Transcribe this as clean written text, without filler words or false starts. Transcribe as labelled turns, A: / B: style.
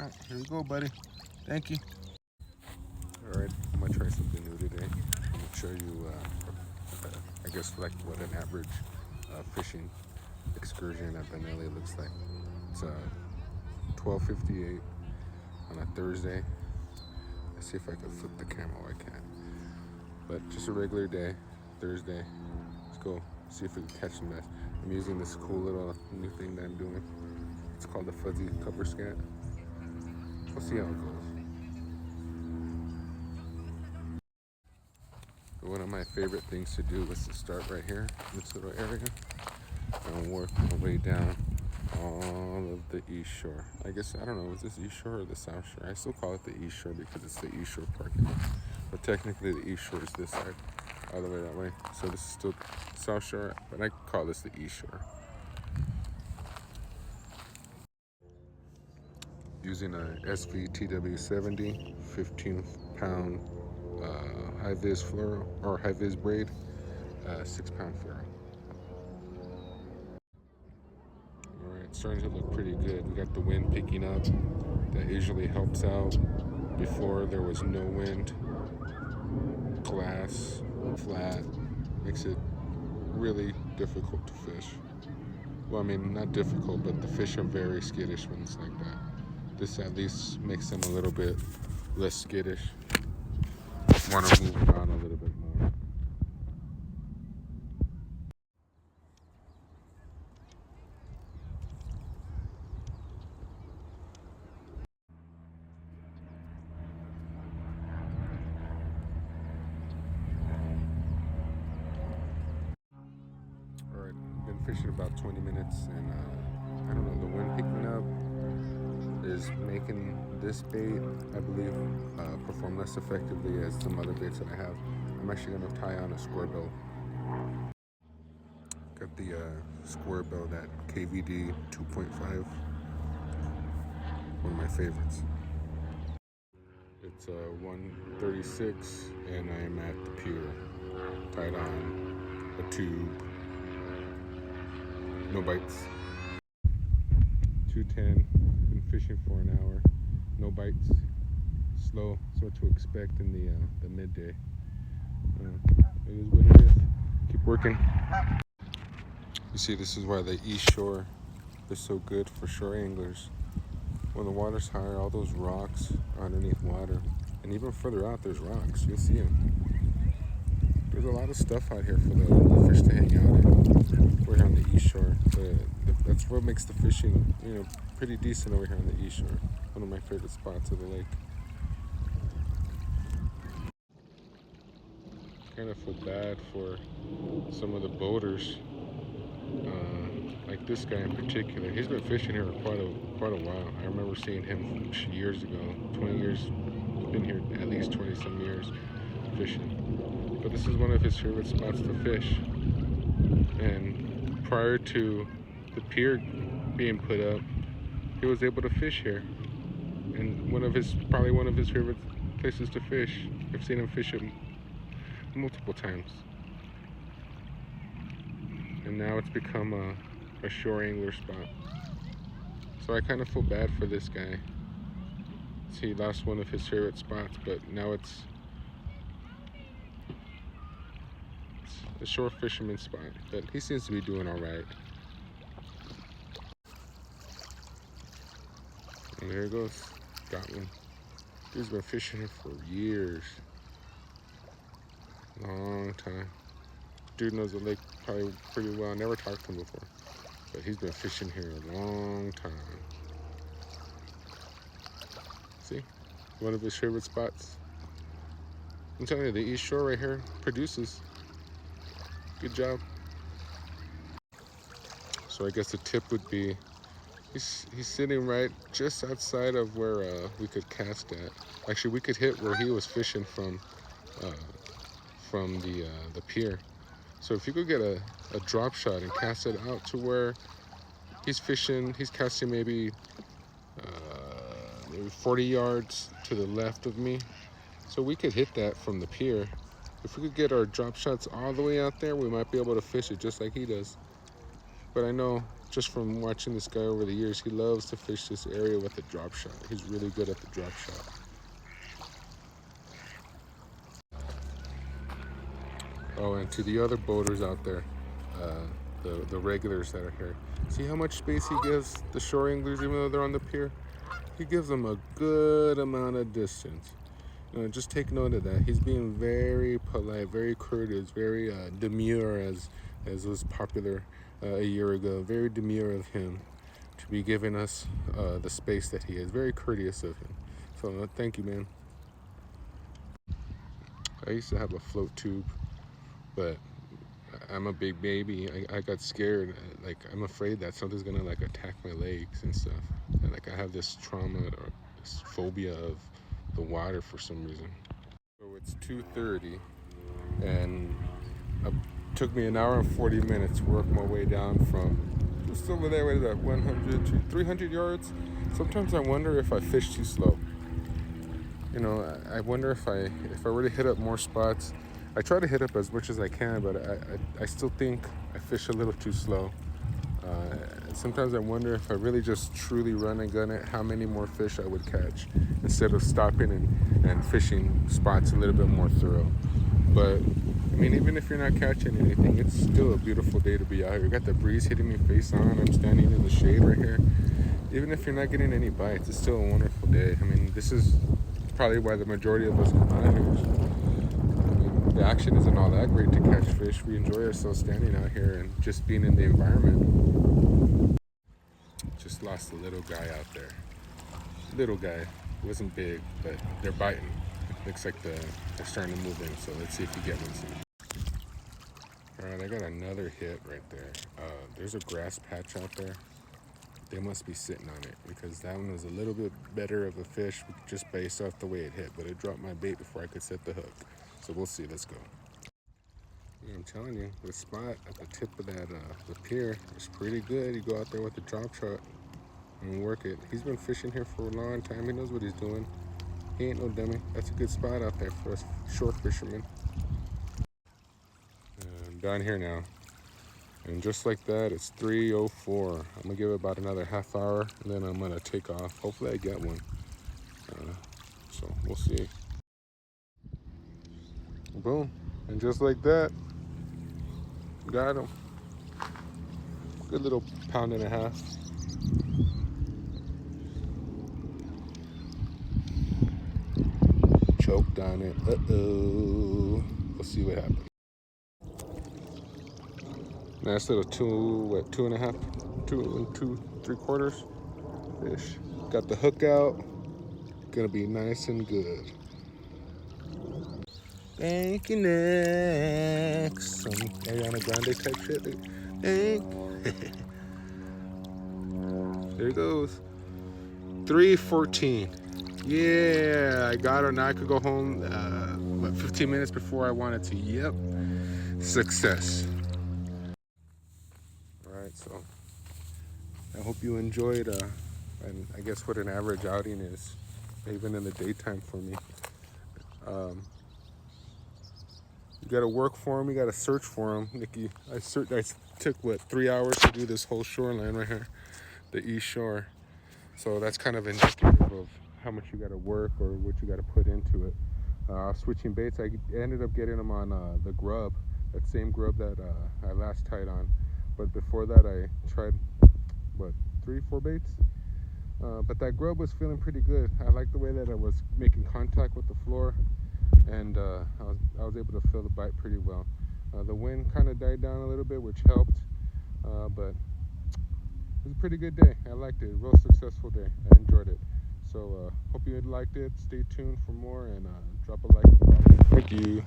A: All right, here we go, buddy. Thank you.
B: All right, I'm gonna try something new today. I'm gonna show you, I guess, like what an average fishing excursion at Bonelli looks like. It's 12:58 on a Thursday. Let's see if I can flip the camera. Oh, I can't. But just a regular day, Thursday. Let's go see if we can catch some bass. I'm using this cool little new thing that I'm doing. It's called the fuzzy cover scat. We'll see how it goes. One of my favorite things to do is to start right here in this little area and work my way down all of the East Shore. I guess, I don't know, is this East Shore or the South Shore? I still call it the East Shore because it's the East Shore parking lot. But technically the East Shore is this side, all the way that way. So this is still South Shore, but I call this the East Shore. Using a SVTW70 15-pound high-vis fluoro or high-vis braid, 6-pound fluoro. All right, starting to look pretty good. We got the wind picking up. That usually helps out. Before there was no wind. Glass, flat, makes it really difficult to fish. Well, I mean, not difficult, but the fish are very skittish when it's like that. This at least makes them a little bit less skittish. Want to move around a little bit more. All right, been fishing about 20 minutes, and I don't know, the wind picking up is making this bait, I believe, perform less effectively as some other baits that I have. I'm actually going to tie on a square bill. Got the square bill, that KVD 2.5, one of my favorites. It's 1:36 and I'm at the pier, tied on a tube, no bites. 2:10, been fishing for an hour, no bites, slow. That's what to expect in the midday. It is what it is. Keep working. You see, this is why the East Shore is so good for shore anglers. When the water's higher, all those rocks are underneath water, and even further out there's rocks. You'll see them. There's a lot of stuff out here for the fish to hang out in. We're here on the East Shore. That's what makes the fishing, pretty decent over here on the East Shore. One of my favorite spots of the lake. Kind of feel bad for some of the boaters, like this guy in particular. He's been fishing here for quite a while. I remember seeing him years ago, 20 years. He's been here at least 20 some years fishing. But this is one of his favorite spots to fish. And prior to the pier being put up, he was able to fish here. And probably one of his favorite places to fish. I've seen him fish it multiple times. And now it's become a shore angler spot. So I kind of feel bad for this guy. He lost one of his favorite spots, but now it's a shore fisherman spot. But he seems to be doing all right. And there he goes. Got one. Dude's been fishing here for years. Long time. Dude knows the lake probably pretty well. I never talked to him before, but he's been fishing here a long time. See, one of his favorite spots. I'm telling you, the East Shore right here produces. Good job. So I guess the tip would be, he's sitting right just outside of where we could cast at. Actually, we could hit where he was fishing from the pier. So if you could get a drop shot and cast it out to where he's fishing, he's casting maybe 40 yards to the left of me. So we could hit that from the pier. If we could get our drop shots all the way out there, we might be able to fish it just like he does. But I know just from watching this guy over the years, he loves to fish this area with a drop shot. He's really good at the drop shot. Oh, and to the other boaters out there, the regulars that are here, see how much space he gives the shore anglers even though they're on the pier? He gives them a good amount of distance. Just take note of that. He's being very polite, very courteous, very demure, as was popular a year ago. Very demure of him to be giving us the space that he is. Very courteous of him. So thank you, man. I used to have a float tube, but I'm a big baby. I got scared. Like, I'm afraid that something's gonna like attack my legs and stuff. And like, I have this trauma or this phobia of the water for some reason. So it's 2:30, and it took me an hour and 40 minutes to work my way down from just over there, what is that, 100 to 300 yards. Sometimes I wonder if I fish too slow. I wonder if I were to hit up more spots. I try to hit up as much as I can, but I still think I fish a little too slow. Sometimes I wonder if I really just truly run and gun it, how many more fish I would catch instead of stopping and fishing spots a little bit more thorough. But I mean, even if you're not catching anything, it's still a beautiful day to be out here. You got the breeze hitting me face on. I'm standing in the shade right here. Even if you're not getting any bites, it's still a wonderful day. I mean, this is probably why the majority of us come out here. The action isn't all that great to catch fish. We enjoy ourselves standing out here and just being in the environment. Just lost a little guy out there. Little guy. It wasn't big, but they're biting. Looks like they're starting to move in, so let's see if we get one soon. Alright, I got another hit right there. There's a grass patch out there. They must be sitting on it because that one was a little bit better of a fish just based off the way it hit, but it dropped my bait before I could set the hook. So we'll see. Let's go. Yeah, I'm telling you, the spot at the tip of that the pier is pretty good. You go out there with a drop shot and work it. He's been fishing here for a long time. He knows what he's doing. He ain't no dummy. That's a good spot out there for us shore fishermen. I'm down here now. And just like that, it's 3:04. I'm gonna give it about another half hour and then I'm gonna take off. Hopefully I get one. So we'll see. Boom. And just like that, got him. Good little 1.5 pounds. Choked on it. Uh-oh. We'll see what happens. Nice little 2.5, 2 3/4 fish. Got the hook out. Gonna be nice and good. Thank you, next. Some Ariana Grande type shit. There it goes. 3:14. Yeah, I got her. Now I could go home 15 minutes before I wanted to. Yep. Success. Alright, so I hope you enjoyed and I guess what an average outing is, even in the daytime for me. You gotta work for them, you gotta search for them. Nikki, I took 3 hours to do this whole shoreline right here, the east shore. So that's kind of indicative of how much you gotta work or what you gotta put into it. Switching baits, I ended up getting them on the grub, that same grub that I last tied on. But before that, I tried, 3-4 baits? But that grub was feeling pretty good. I liked the way that I was making contact with the floor, and I was able to feel the bite pretty well. The wind kind of died down a little bit, which helped, but it was a pretty good day. I liked it. A real successful day. I enjoyed it. So hope you liked it. Stay tuned for more and drop a like. Thank you.